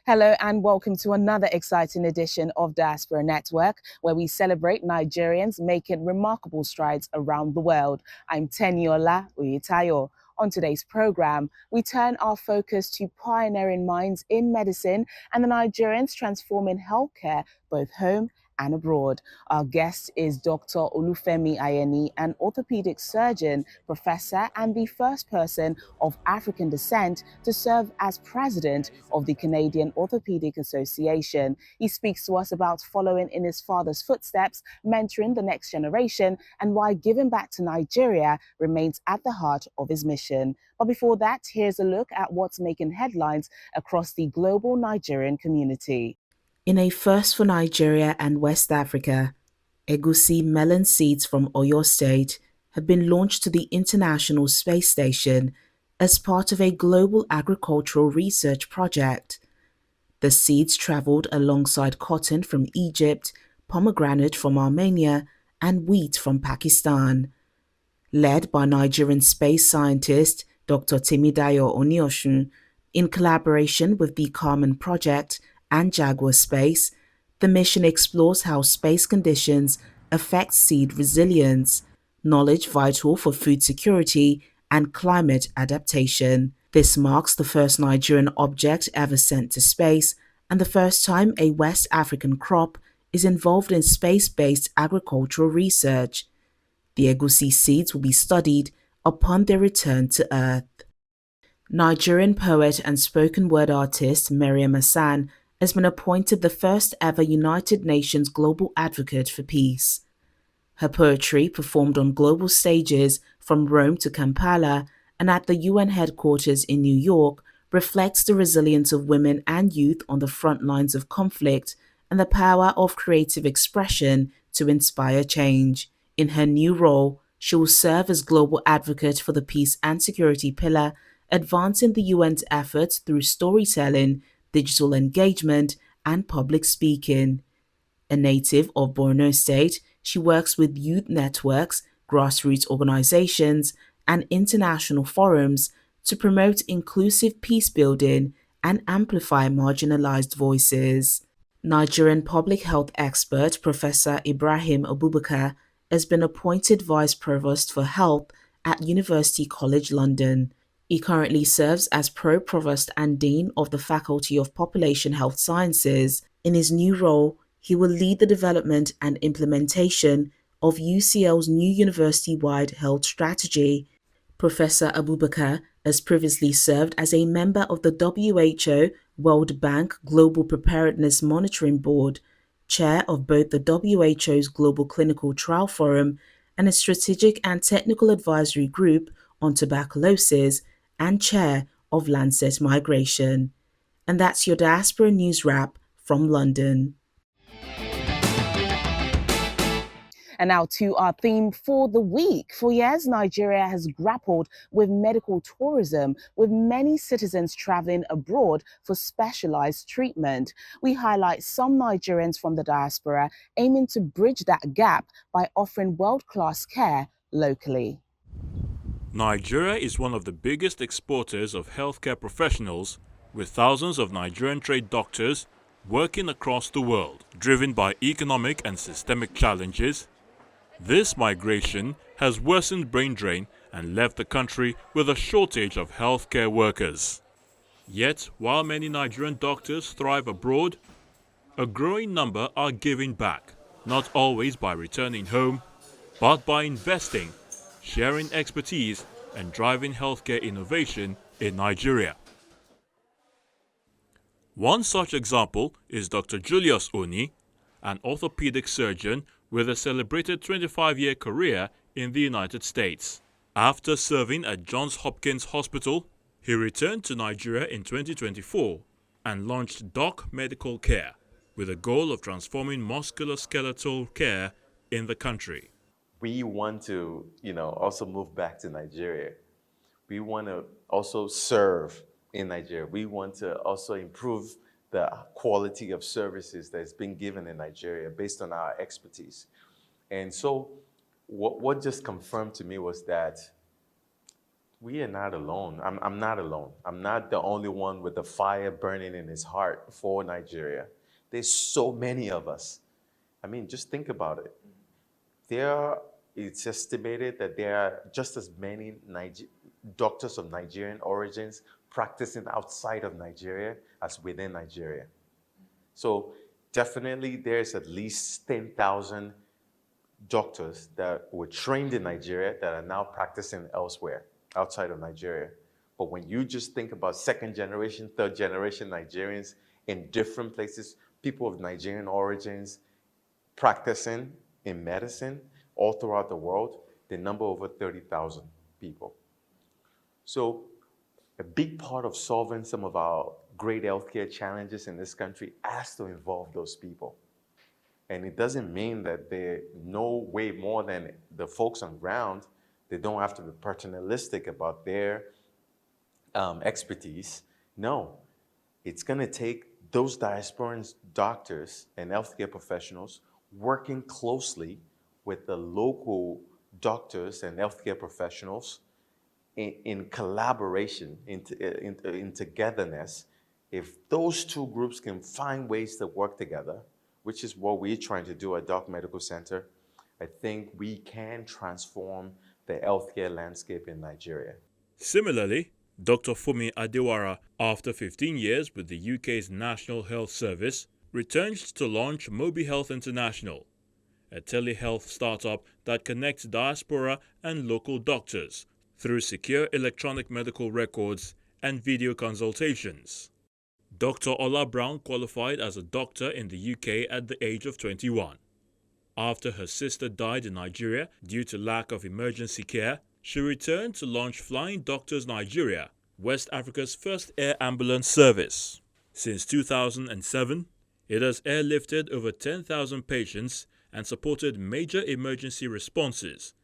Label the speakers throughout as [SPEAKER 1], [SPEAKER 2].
[SPEAKER 1] Hello and welcome to another exciting edition of Diaspora Network, where we celebrate Nigerians making remarkable strides around the world. I'm Teniola Uyitayo. On today's program, we turn our focus to pioneering minds in medicine and the Nigerians transforming healthcare both home and abroad. Our guest is Dr. Olufemi Ayeni, an orthopedic surgeon, professor, and the first person of African descent to serve as president of the Canadian Orthopaedic Association. He speaks to us about following in his father's footsteps, mentoring the next generation, and why giving back to Nigeria remains at the heart of his mission. But before that, here's a look at what's making headlines across the global Nigerian community.
[SPEAKER 2] In a first for Nigeria and West Africa, egusi melon seeds from Oyo State have been launched to the International Space Station as part of a global agricultural research project. The seeds traveled alongside cotton from Egypt, pomegranate from Armenia, and wheat from Pakistan. Led by Nigerian space scientist Dr. Timidayo Oniosun, in collaboration with the Carmen Project and Jaguar Space, the mission explores how space conditions affect seed resilience, knowledge vital for food security, and climate adaptation. This marks the first Nigerian object ever sent to space and the first time a West African crop is involved in space-based agricultural research. The egusi seeds will be studied upon their return to Earth. Nigerian poet and spoken word artist Miriam Hassan has been appointed the first ever United Nations Global Advocate for Peace. Her poetry, performed on global stages from Rome to Kampala and at the UN headquarters in New York, reflects the resilience of women and youth on the front lines of conflict and the power of creative expression to inspire change. In her new role, she will serve as global advocate for the peace and security pillar, advancing the UN's efforts through storytelling, digital engagement, and public speaking. A native of Borno State, she works with youth networks, grassroots organizations, and international forums to promote inclusive peace building and amplify marginalized voices. Nigerian public health expert Professor Ibrahim Abubakar has been appointed Vice Provost for Health at University College London. He currently serves as Pro-Provost and Dean of the Faculty of Population Health Sciences. In his new role, he will lead the development and implementation of UCL's new university-wide health strategy. Professor Abubakar has previously served as a member of the WHO World Bank Global Preparedness Monitoring Board, chair of both the WHO's Global Clinical Trial Forum and a Strategic and Technical Advisory Group on Tuberculosis, and chair of Lancet Migration. And that's your Diaspora News Wrap from London.
[SPEAKER 1] And now to our theme for the week. For years, Nigeria has grappled with medical tourism, with many citizens traveling abroad for specialized treatment. We highlight some Nigerians from the diaspora aiming to bridge that gap by offering world-class care locally.
[SPEAKER 3] Nigeria is one of the biggest exporters of healthcare professionals, with thousands of Nigerian trained doctors working across the world. Driven by economic and systemic challenges, this migration has worsened brain drain and left the country with a shortage of healthcare workers. Yet, while many Nigerian doctors thrive abroad, a growing number are giving back, not always by returning home, but by investing, sharing expertise, and driving healthcare innovation in Nigeria. One such example is Dr. Julius Oni, an orthopedic surgeon with a celebrated 25-year career in the United States. After serving at Johns Hopkins Hospital, he returned to Nigeria in 2024 and launched Doc Medical Care with a goal of transforming musculoskeletal care in the country.
[SPEAKER 4] We want to, also move back to Nigeria. We want to also serve in Nigeria. We want to also improve the quality of services that's been given in Nigeria based on our expertise. And so what just confirmed to me was that We are not alone. I'm not alone. I'm not the only one with the fire burning in his heart for Nigeria. There's so many of us. I mean, just think about it. It's estimated that there are just as many doctors of Nigerian origins practicing outside of Nigeria as within Nigeria. So definitely there's at least 10,000 doctors that were trained in Nigeria that are now practicing elsewhere, outside of Nigeria. But when you just think about second generation, third generation Nigerians in different places, people of Nigerian origins practicing in medicine all throughout the world, they number over 30,000 people. So a big part of solving some of our great healthcare challenges in this country has to involve those people. And it doesn't mean that they know way more than the folks on ground. They don't have to be paternalistic about their expertise. No, it's going to take those diasporan doctors and healthcare professionals working closely with the local doctors and healthcare professionals in collaboration, in togetherness. If those two groups can find ways to work together, which is what we're trying to do at Doc Medical Center, I think we can transform the healthcare landscape in Nigeria.
[SPEAKER 3] Similarly, Dr. Femi Adewara, after 15 years with the UK's National Health Service, returned to launch Mobi Health International, a telehealth startup that connects diaspora and local doctors through secure electronic medical records and video consultations. Dr. Ola Brown qualified as a doctor in the UK at the age of 21. After her sister died in Nigeria due to lack of emergency care, she returned to launch Flying Doctors Nigeria, West Africa's first air ambulance service. Since 2007, it has airlifted over 10,000 patients and supported major emergency responses,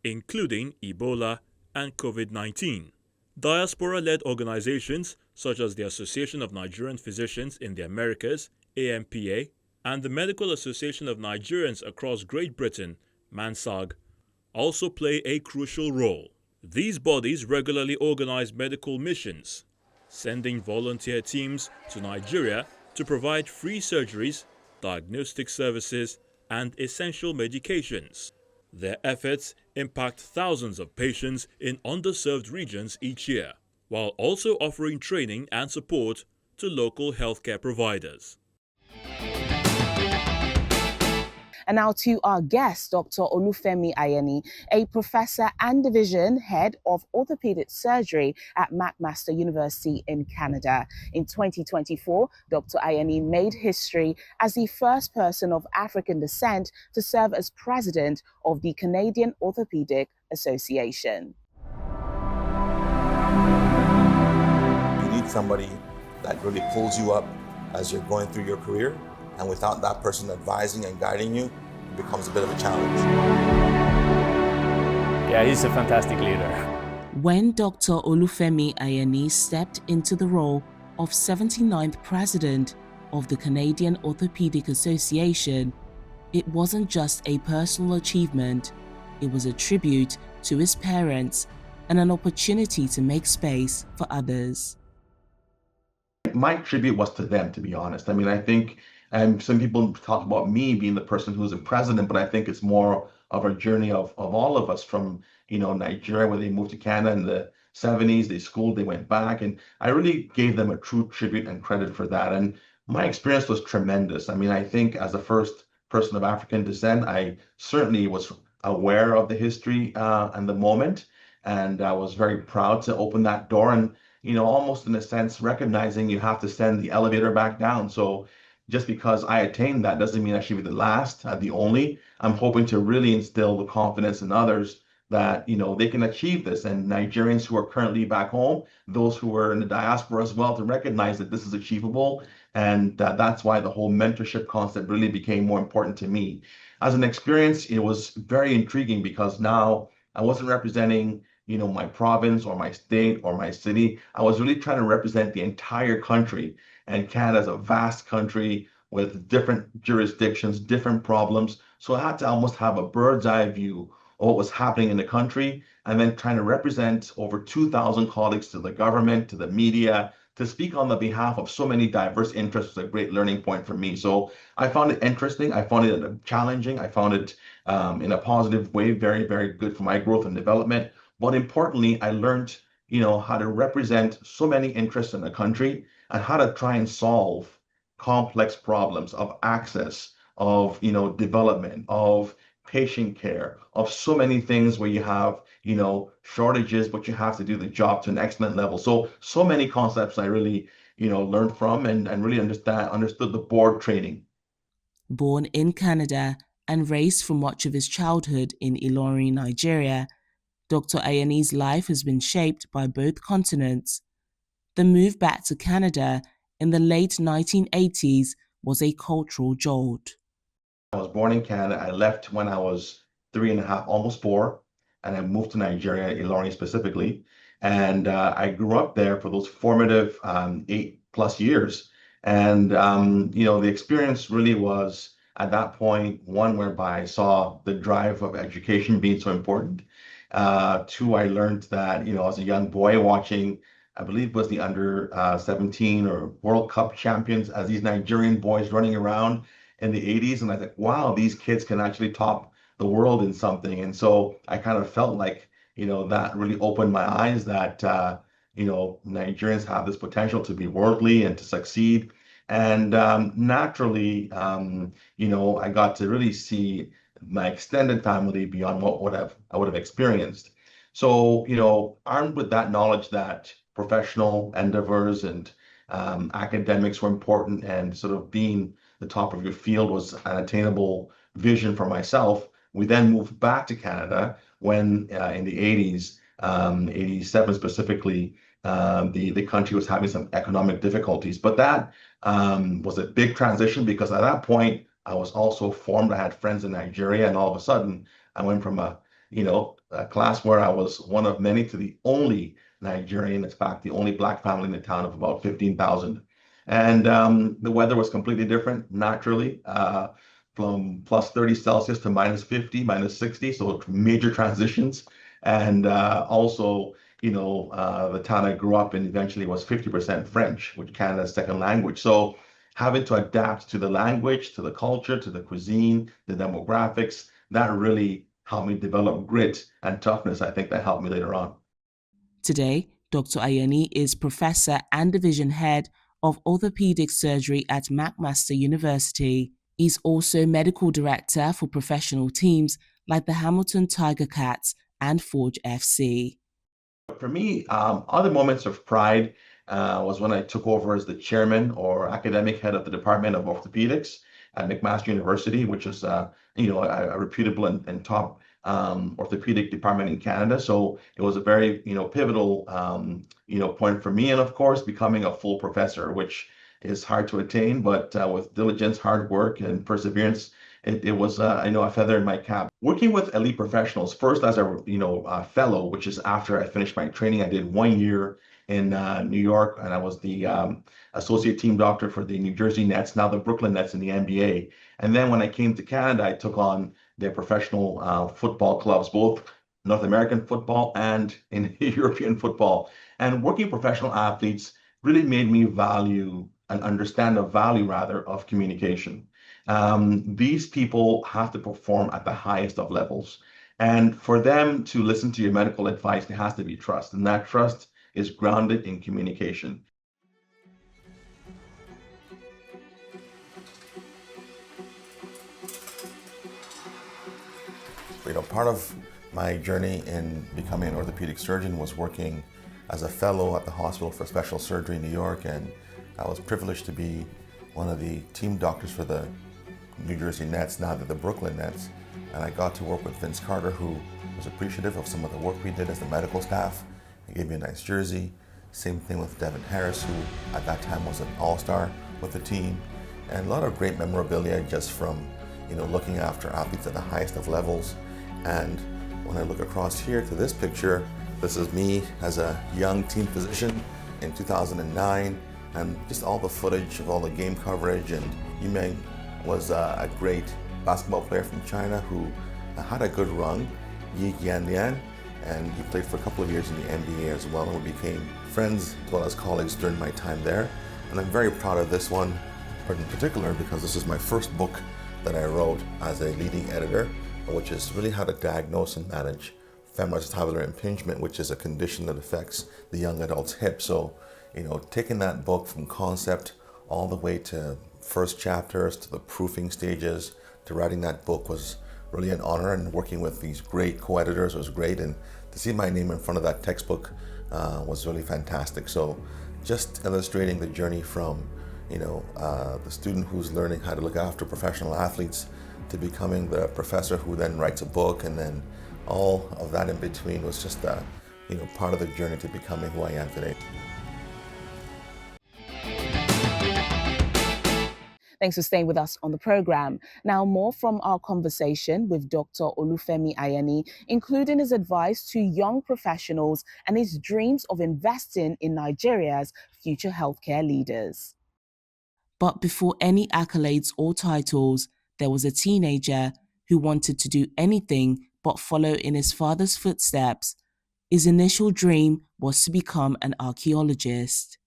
[SPEAKER 3] including Ebola and COVID-19. Diaspora-led organizations such as the Association of Nigerian Physicians in the Americas, AMPA, and the Medical Association of Nigerians across Great Britain, MANSAG, also play a crucial role. These bodies regularly organize medical missions, sending volunteer teams to Nigeria to provide free surgeries, diagnostic services, and essential medications. Their efforts impact thousands of patients in underserved regions each year, while also offering training and support to local healthcare providers.
[SPEAKER 1] And now to our guest, Dr. Olufemi Ayeni, a professor and division head of orthopedic surgery at McMaster University in Canada. In 2024, Dr. Ayeni made history as the first person of African descent to serve as president of the Canadian Orthopaedic Association.
[SPEAKER 5] You need somebody that really pulls you up as you're going through your career. And without that person advising and guiding you, it becomes a bit of a challenge.
[SPEAKER 6] Yeah, he's a fantastic leader.
[SPEAKER 2] When Dr. Olufemi Ayeni stepped into the role of 79th President of the Canadian Orthopaedic Association, it wasn't just a personal achievement, it was a tribute to his parents and an opportunity to make space for others.
[SPEAKER 7] My tribute was to them, to be honest. I mean, I think some people talk about me being the person who's a president, but I think it's more of a journey of all of us from, Nigeria, where they moved to Canada in the 70s, they schooled, they went back, and I really gave them a true tribute and credit for that. And my experience was tremendous. I mean, I think as the first person of African descent, I certainly was aware of the history and the moment, and I was very proud to open that door and, almost in a sense, recognizing you have to send the elevator back down. So just because I attained that doesn't mean I should be the last, the only. I'm hoping to really instill the confidence in others that, they can achieve this. And Nigerians who are currently back home, those who are in the diaspora as well, to recognize that this is achievable. And that's why the whole mentorship concept really became more important to me. As an experience, it was very intriguing because now I wasn't representing my province or my state or my city. I was really trying to represent the entire country. And Canada is a vast country with different jurisdictions, different problems. So I had to almost have a bird's eye view what was happening in the country, and then trying to represent over 2,000 colleagues to the government, to the media, to speak on the behalf of so many diverse interests was a great learning point for me. So I found it interesting. I found it challenging. I found it in a positive way, very, very good for my growth and development. But importantly, I learned, how to represent so many interests in the country and how to try and solve complex problems of access, of, development, of patient care, of so many things where you have, shortages, but you have to do the job to an excellent level. So many concepts I really, learned from and really understood the board training.
[SPEAKER 2] Born in Canada and raised for much of his childhood in Ilorin, Nigeria, Dr. Ayeni's life has been shaped by both continents. The move back to Canada in the late 1980s was a cultural jolt.
[SPEAKER 7] I was born in Canada. I left when I was 3.5, almost 4, and I moved to Nigeria, Ilorin specifically. And I grew up there for those formative 8+ years. And, the experience really was at that point, one whereby I saw the drive of education being so important. Two, I learned that, as a young boy watching, I believe it was the under 17 or World Cup champions as these Nigerian boys running around in the 80s. And I thought, wow, these kids can actually top the world in something. And so I kind of felt like, that really opened my eyes that, Nigerians have this potential to be worldly and to succeed. And naturally, I got to really see my extended family beyond what I would have experienced. So, armed with that knowledge that professional endeavors and academics were important and sort of being the top of your field was an attainable vision for myself, we then moved back to Canada when in the 80s, 87 specifically, the country was having some economic difficulties. But that was a big transition because at that point, I was also formed. I had friends in Nigeria, and all of a sudden, I went from a class where I was one of many to the only Nigerian, in fact, the only Black family in the town of about 15,000. And the weather was completely different, naturally, from plus 30 Celsius to minus 50, minus 60, so major transitions. And also, the town I grew up in eventually was 50% French, which Canada's second language. So having to adapt to the language, to the culture, to the cuisine, the demographics, that really helped me develop grit and toughness. I think that helped me later on.
[SPEAKER 2] Today, Dr. Ayeni is professor and division head of orthopedic surgery at McMaster University. He's also medical director for professional teams like the Hamilton Tiger Cats and Forge FC.
[SPEAKER 7] For me, other moments of pride was when I took over as the chairman or academic head of the Department of Orthopedics at McMaster University, which is a reputable and top orthopedic department in Canada. So it was a very pivotal point for me, and of course becoming a full professor, which is hard to attain, but with diligence, hard work, and perseverance, it was a feather in my cap. Working with elite professionals, first as a fellow, which is after I finished my training. I did 1 year in New York, and I was the associate team doctor for the New Jersey Nets, now the Brooklyn Nets in the NBA. And then when I came to Canada, I took on their professional football clubs, both North American football and in European football. And working professional athletes really made me value and understand the value, rather, of communication. These people have to perform at the highest of levels. And for them to listen to your medical advice, there has to be trust. And that trust is grounded in communication.
[SPEAKER 5] Part of my journey in becoming an orthopedic surgeon was working as a fellow at the Hospital for Special Surgery in New York, and I was privileged to be one of the team doctors for the New Jersey Nets, now they're the Brooklyn Nets, and I got to work with Vince Carter, who was appreciative of some of the work we did as the medical staff. He gave me a nice jersey. Same thing with Devin Harris, who at that time was an all-star with the team, and a lot of great memorabilia just from looking after athletes at the highest of levels. And when I look across here to this picture, this is me as a young team physician in 2009, and just all the footage of all the game coverage. And Yimeng was a great basketball player from China who had a good run, Yi Yan, and he played for a couple of years in the NBA as well, and we became friends as well as colleagues during my time there. And I'm very proud of this one in particular because this is my first book that I wrote as a leading editor, which is really how to diagnose and manage femoroacetabular impingement, which is a condition that affects the young adult's hip. So, taking that book from concept all the way to first chapters, to the proofing stages, to writing that book was really an honor, and working with these great co-editors was great, and to see my name in front of that textbook was really fantastic. So just illustrating the journey from the student who's learning how to look after professional athletes to becoming the professor who then writes a book, and then all of that in between was just part of the journey to becoming who I am today.
[SPEAKER 1] Thanks for staying with us on the program. Now, more from our conversation with Dr. Olufemi Ayeni, including his advice to young professionals and his dreams of investing in Nigeria's future healthcare leaders. But before any accolades or titles, there was a teenager who wanted to do anything but follow in his father's footsteps. His initial dream was to become an archaeologist.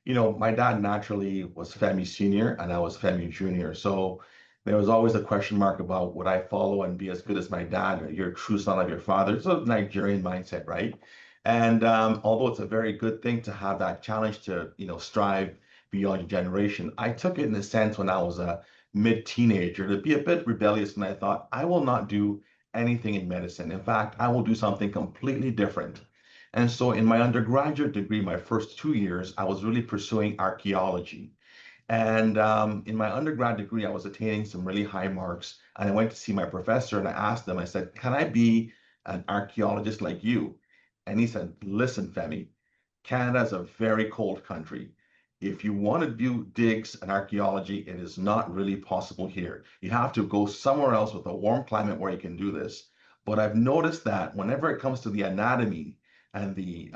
[SPEAKER 7] My dad naturally was Femi Senior and I was Femi Junior. So there was always a question mark about would I follow and be as good as my dad, or you're a true son of your father. It's a Nigerian mindset, right? And although it's a very good thing to have that challenge to, strive beyond your generation, I took it in a sense when I was a mid-teenager to be a bit rebellious, and I thought, I will not do anything in medicine. In fact, I will do something completely different. And so in my undergraduate degree, my first 2 years, I was really pursuing archaeology. And in my undergrad degree, I was attaining some really high marks. And I went to see my professor and I asked him, I said, can I be an archaeologist like you? And he said, listen, Femi, Canada is a very cold country. If you want to do digs and archaeology, it is not really possible here. You have to go somewhere else with a warm climate where you can do this. But I've noticed that whenever it comes to the anatomy and the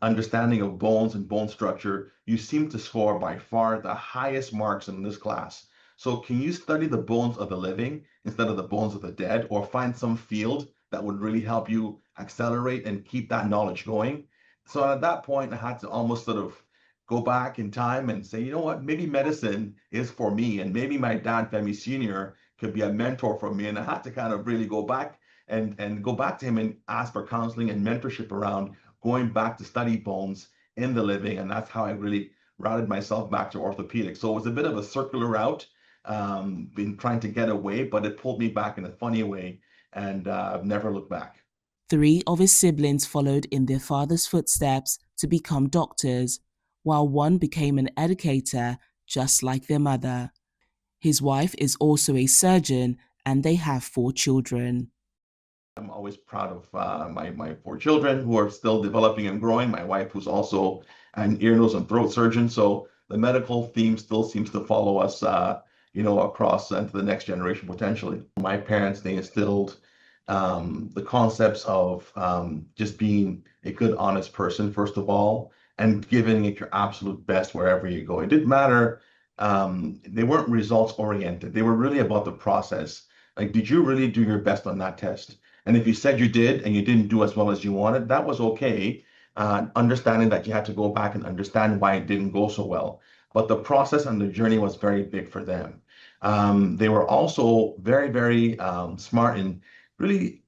[SPEAKER 7] understanding of bones and bone structure, you seem to score by far the highest marks in this class. So can you study the bones of the living instead of the bones of the dead, or find some field that would really help you accelerate and keep that knowledge going? So at that point, I had to almost sort of go back in time and say, you know what, maybe medicine is for me, and maybe my dad, Femi Senior, could be a mentor for me. And I had to kind of really go back and go back to him and ask for counseling and mentorship around going back to study bones in the living. And that's how I really routed myself back to orthopedics. So it was a bit of a circular route, been trying to get away, but it pulled me back in a funny way, and I've never looked back.
[SPEAKER 1] 3 of his siblings followed in their father's footsteps to become doctors, while one became an educator just like their mother. His wife is also a surgeon, and they have 4 children.
[SPEAKER 7] I'm always proud of my 4 children who are still developing and growing. My wife, who's also an ear, nose, and throat surgeon. So the medical theme still seems to follow us, across into the next generation potentially. My parents, they instilled the concepts of just being a good, honest person, first of all, and giving it your absolute best wherever you go. It didn't matter. They weren't results oriented. They were really about the process. Like, did you really do your best on that test? And if you said you did and you didn't do as well as you wanted, that was okay. Understanding that you had to go back and understand why it didn't go so well. But the process and the journey was very big for them. They were also very, very smart in really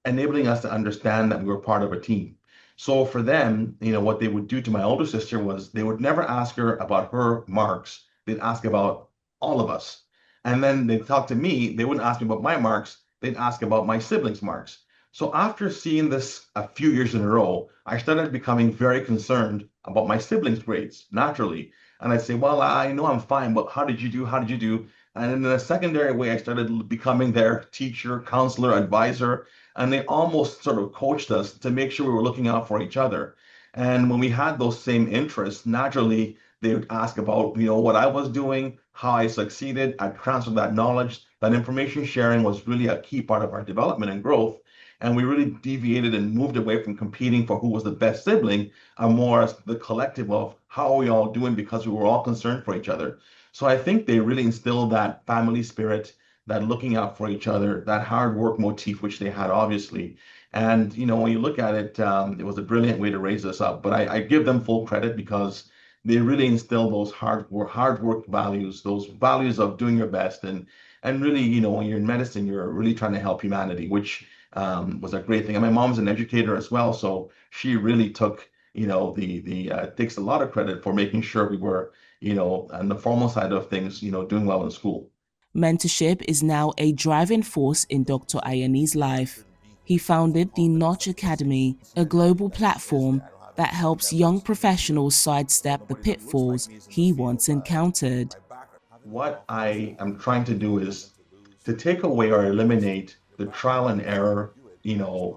[SPEAKER 7] enabling us to understand that we were part of a team. So for them, what they would do to my older sister was they would never ask her about her marks. They'd ask about all of us. And then they'd talk to me. They wouldn't ask me about my marks. They'd ask about my siblings' marks. So after seeing this a few years in a row, I started becoming very concerned about my siblings' grades, naturally. And I'd say, well, I know I'm fine, but how did you do? How did you do? And in a secondary way, I started becoming their teacher, counselor, advisor, and they almost sort of coached us to make sure we were looking out for each other. And when we had those same interests, naturally, they would ask about, what I was doing, how I succeeded. I transferred that knowledge. That information sharing was really a key part of our development and growth. And we really deviated and moved away from competing for who was the best sibling, and more as the collective of how are we all doing, because we were all concerned for each other. So I think they really instilled that family spirit, that looking out for each other, that hard work motif, which they had obviously. And, when you look at it, it was a brilliant way to raise us up. But I give them full credit because they really instill those hard work values, those values of doing your best. And really, when you're in medicine, you're really trying to help humanity, which was a great thing. And my mom's an educator as well. So she really took, takes a lot of credit for making sure we were, on the formal side of things, doing well in school.
[SPEAKER 2] Mentorship is now a driving force in Dr. Ayeni's life. He founded the Notch Academy, a global platform that helps young professionals sidestep the pitfalls he once encountered.
[SPEAKER 7] What I am trying to do is to take away or eliminate the trial and error,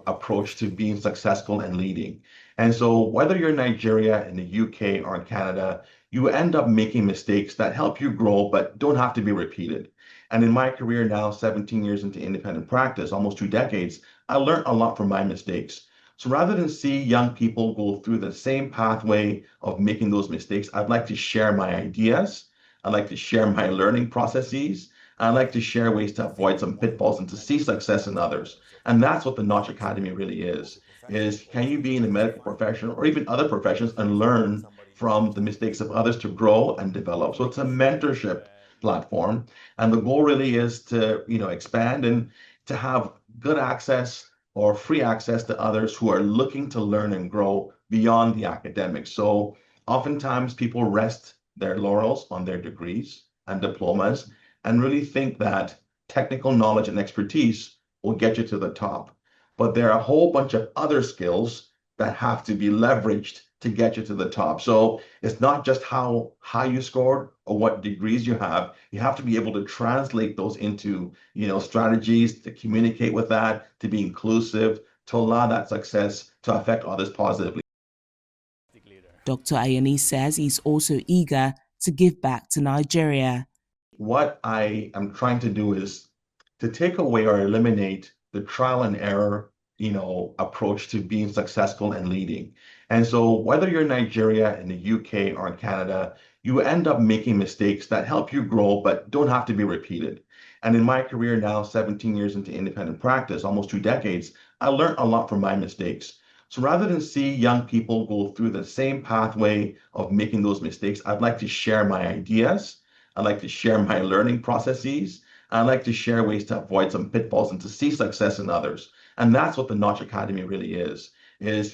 [SPEAKER 7] approach to being successful and leading. And so whether you're in Nigeria, in the UK, or in Canada, you end up making mistakes that help you grow, but don't have to be repeated. And in my career now, 17 years into independent practice, almost 2 decades, I learned a lot from my mistakes. So rather than see young people go through the same pathway of making those mistakes, I'd like to share my ideas. I'd like to share my learning processes. I'd like to share ways to avoid some pitfalls and to see success in others. And that's what the Notch Academy really is can you be in the medical profession or even other professions and learn from the mistakes of others to grow and develop. So it's a mentorship platform. And the goal really is to, expand and to have good access or free access to others who are looking to learn and grow beyond the academics. So oftentimes people rest their laurels on their degrees and diplomas and really think that technical knowledge and expertise will get you to the top. But there are a whole bunch of other skills that have to be leveraged to get you to the top. So it's not just how high you scored or what degrees you have. You have to be able to translate those into, strategies to communicate with that, to be inclusive, to allow that success to affect others positively.
[SPEAKER 2] Dr. Ayeni says he's also eager to give back to Nigeria.
[SPEAKER 7] What I am trying to do is to take away or eliminate the trial and error, approach to being successful and leading. And so whether you're in Nigeria, in the UK, or in Canada, you end up making mistakes that help you grow, but don't have to be repeated. And in my career now, 17 years into independent practice, almost 2 decades, I learned a lot from my mistakes. So rather than see young people go through the same pathway of making those mistakes, I'd like to share my ideas. I'd like to share my learning processes. I'd like to share ways to avoid some pitfalls and to see success in others. And that's what the Notch Academy really is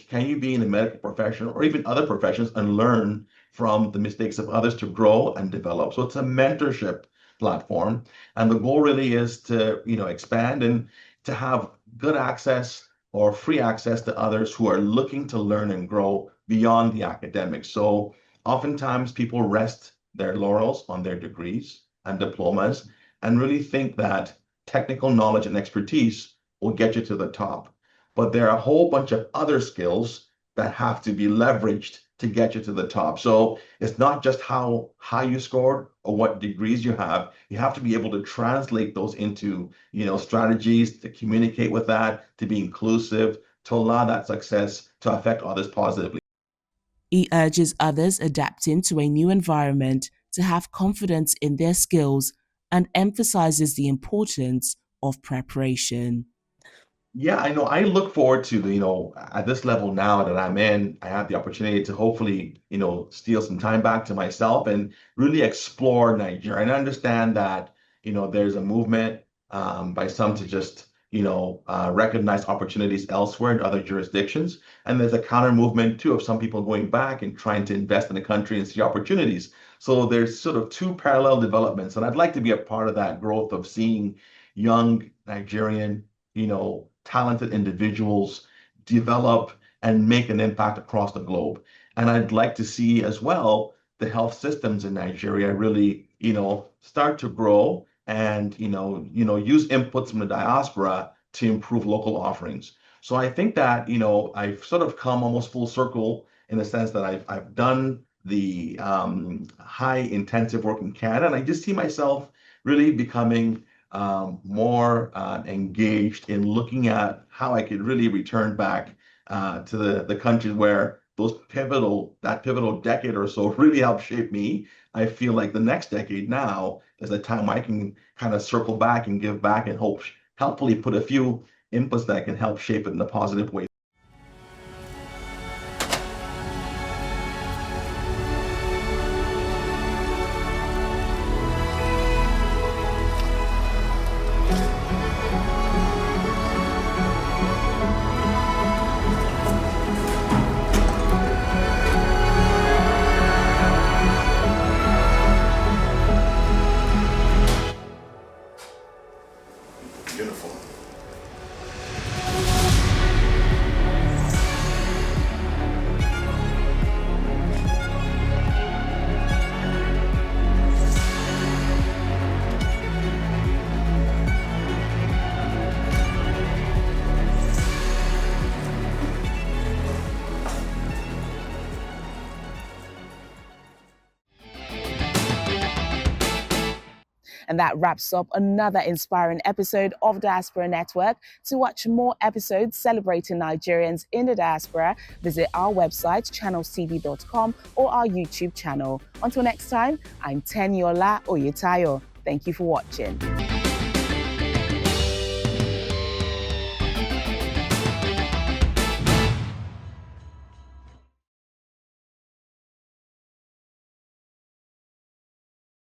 [SPEAKER 7] can you be in the medical profession or even other professions and learn from the mistakes of others to grow and develop. So it's a mentorship platform. And the goal really is to, expand and to have good access or free access to others who are looking to learn and grow beyond the academics. So oftentimes people rest their laurels on their degrees and diplomas and really think that technical knowledge and expertise will get you to the top. But there are a whole bunch of other skills that have to be leveraged to get you to the top. So it's not just how high you scored or what degrees you have. You have to be able to translate those into, strategies to communicate with that, to be inclusive, to allow that success to affect others positively.
[SPEAKER 2] He urges others adapting to a new environment to have confidence in their skills and emphasizes the importance of preparation.
[SPEAKER 7] Yeah, I know. I look forward to at this level now that I'm in, I have the opportunity to hopefully, steal some time back to myself and really explore Nigeria. And I understand that, there's a movement by some to just, recognize opportunities elsewhere in other jurisdictions. And there's a counter movement too of some people going back and trying to invest in the country and see opportunities. So there's sort of two parallel developments. And I'd like to be a part of that growth of seeing young Nigerian, talented individuals develop and make an impact across the globe. And I'd like to see as well the health systems in Nigeria really, start to grow and, use inputs from the diaspora to improve local offerings. So I think that, I've sort of come almost full circle in the sense that I've done the high intensive work in Canada, and I just see myself really becoming more engaged in looking at how I could really return back to the countries where that pivotal decade or so really helped shape me. I feel like the next decade now is a time I can kind of circle back and give back and hopefully put a few inputs that can help shape it in a positive way.
[SPEAKER 5] Beautiful.
[SPEAKER 1] And that wraps up another inspiring episode of Diaspora Network. To watch more episodes celebrating Nigerians in the diaspora, visit our website, channelstv.com, or our YouTube channel. Until next time, I'm Teniola Oyetayo. Thank you for watching.